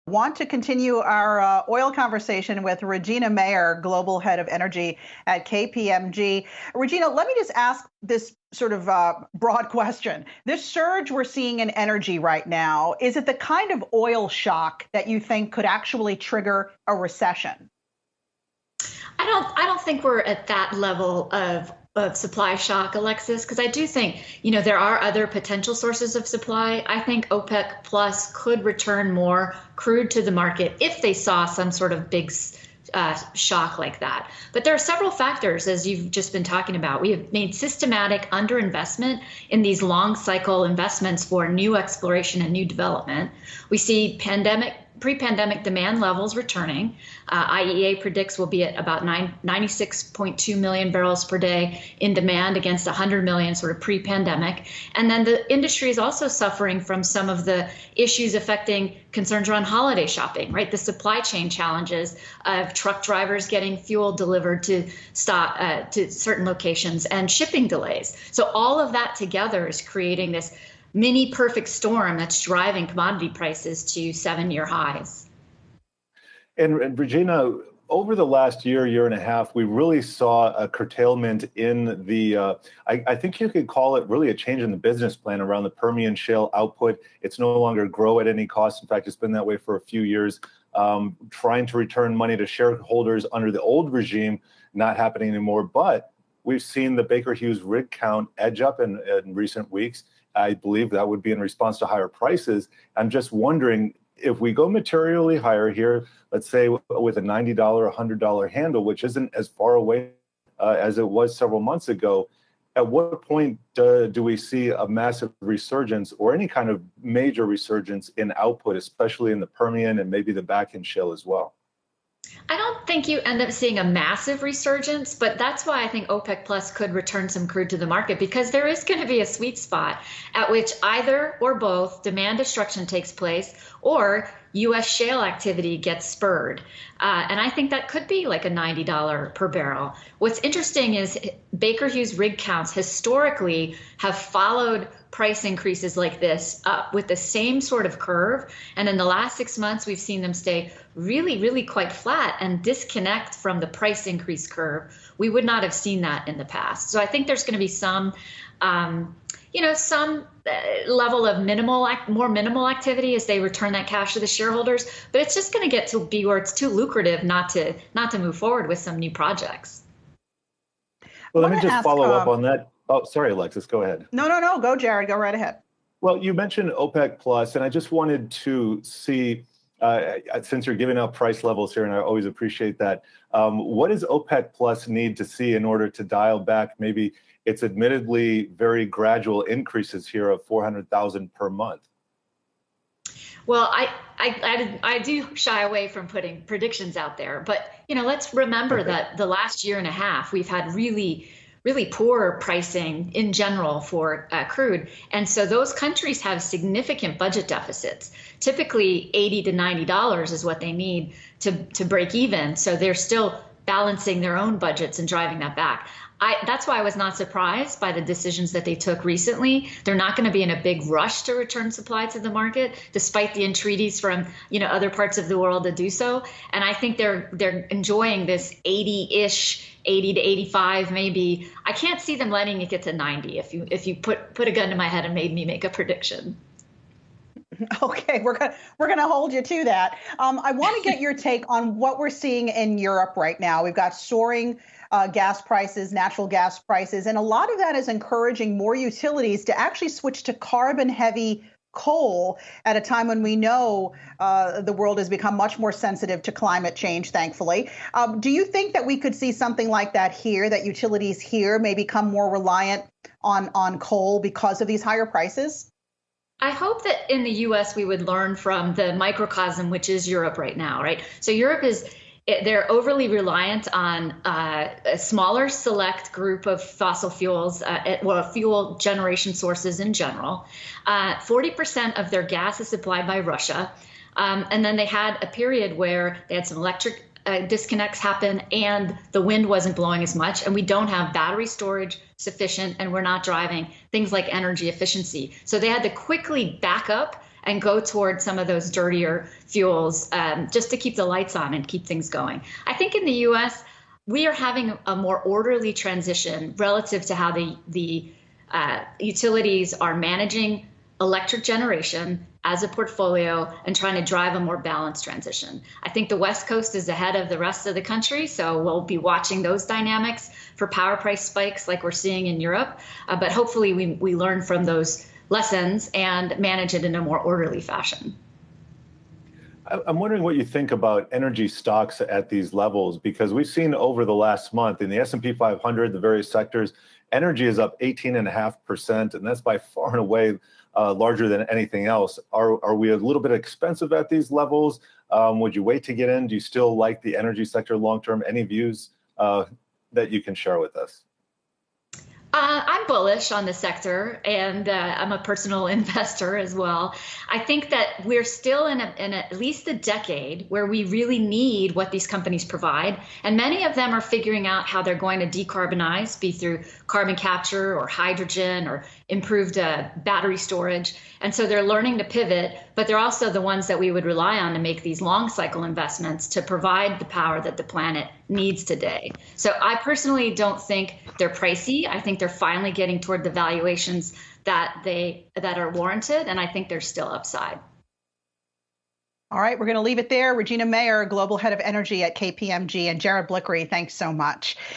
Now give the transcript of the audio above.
Want to continue our oil conversation with Regina Mayor, Global Head of Energy at KPMG. Regina, let me just ask this sort of broad question. This surge we're seeing in energy right now, is it the kind of oil shock that you think could actually trigger a recession? I don't think we're at that level of supply shock, ALexis, because I do think, there are other potential sources of supply. I think OPEC Plus could return more crude to the market if they saw some sort of big shock like that. But there are several factors, as you've just been talking about. We have made systematic underinvestment in these long cycle investments for new exploration and new development. We see pre-pandemic demand levels returning. IEA predicts we'll be at about 96.2 million barrels per day in demand against 100 million sort of pre-pandemic. And then the industry is also suffering from some of the issues affecting concerns around holiday shopping, right? The supply chain challenges of truck drivers getting fuel delivered to certain locations and shipping delays. So all of that together is creating this mini perfect storm that's driving commodity prices to 7-year highs. And Regina, over the last year and a half, we really saw a curtailment in the, I think you could call it really a change in the business plan around the Permian shale output. It's no longer grow at any cost. In fact, it's been that way for a few years. Trying to return money to shareholders under the old regime, not happening anymore. But we've seen the Baker Hughes rig count edge up in recent weeks. I believe that would be in response to higher prices. I'm just wondering if we go materially higher here, let's say with a $90, $100 handle, which isn't as far away as it was several months ago, at what point do we see a massive resurgence or any kind of major resurgence in output, especially in the Permian and maybe the Bakken shale as well? I don't think you end up seeing a massive resurgence, but that's why I think OPEC Plus could return some crude to the market, because there is going to be a sweet spot at which either or both demand destruction takes place or U.S. shale activity gets spurred. And I think that could be like a $90 per barrel. What's interesting is Baker Hughes rig counts historically have followed price increases like this up with the same sort of curve. And in the last 6 months, we've seen them stay really, really quite flat and disconnect from the price increase curve. We would not have seen that in the past. So I think there's going to be some level of more minimal activity as they return that cash to the shareholders. But it's just going to get to be where it's too lucrative not to move forward with some new projects. Well, let me just follow up on that. Oh, sorry, Alexis, go ahead. No. Go, Jared. Go right ahead. Well, you mentioned OPEC Plus, and I just wanted to see, since you're giving out price levels here, and I always appreciate that, what does OPEC Plus need to see in order to dial back maybe its admittedly very gradual increases here of 400,000 per month? Well, I do shy away from putting predictions out there, but let's remember that the last year and a half we've had really poor pricing in general for crude. And so those countries have significant budget deficits. Typically $80 to $90 is what they need to break even. So they're still balancing their own budgets and driving that back. That's why I was not surprised by the decisions that they took recently. They're not going to be in a big rush to return supply to the market, despite the entreaties from other parts of the world to do so. And I think they're enjoying this 80-ish, 80 to 85 maybe. I can't see them letting it get to 90 if you put a gun to my head and made me make a prediction. Okay, we're gonna hold you to that. I want to get your take on what we're seeing in Europe right now. We've got soaring gas prices, natural gas prices, and a lot of that is encouraging more utilities to actually switch to carbon-heavy coal at a time when we know the world has become much more sensitive to climate change, thankfully. Do you think that we could see something like that here, that utilities here may become more reliant on coal because of these higher prices? I hope that in the U.S. we would learn from the microcosm, which is Europe right now, right? So Europe they're overly reliant on a smaller select group of fossil fuels, fuel generation sources in general. 40% of their gas is supplied by Russia. And then they had a period where they had some electric disconnects happen and the wind wasn't blowing as much, and we don't have battery storage sufficient, and we're not driving things like energy efficiency. So they had to quickly back up and go toward some of those dirtier fuels, just to keep the lights on and keep things going. I think in the U.S., we are having a more orderly transition relative to how the utilities are managing electric generation as a portfolio and trying to drive a more balanced transition. I think the West Coast is ahead of the rest of the country, so we'll be watching those dynamics for power price spikes like we're seeing in Europe. But hopefully we learn from those lessons and manage it in a more orderly fashion. I'm wondering what you think about energy stocks at these levels, because we've seen over the last month in the S&P 500, the various sectors, energy is up 18.5%, and that's by far and away larger than anything else. Are we a little bit expensive at these levels? Would you wait to get in? Do you still like the energy sector long-term? Any views that you can share with us? I'm bullish on the sector, and I'm a personal investor as well. I think that we're still in at least a decade where we really need what these companies provide. And many of them are figuring out how they're going to decarbonize, be through carbon capture or hydrogen or improved battery storage. And so they're learning to pivot, but they're also the ones that we would rely on to make these long cycle investments to provide the power that the planet needs today. So I personally don't think they're pricey. I think they're finally getting toward the valuations that are warranted, and I think there's still upside. All right, we're going to leave it there. Regina Mayor, Global Head of Energy at KPMG, and Jared Blikre, thanks so much.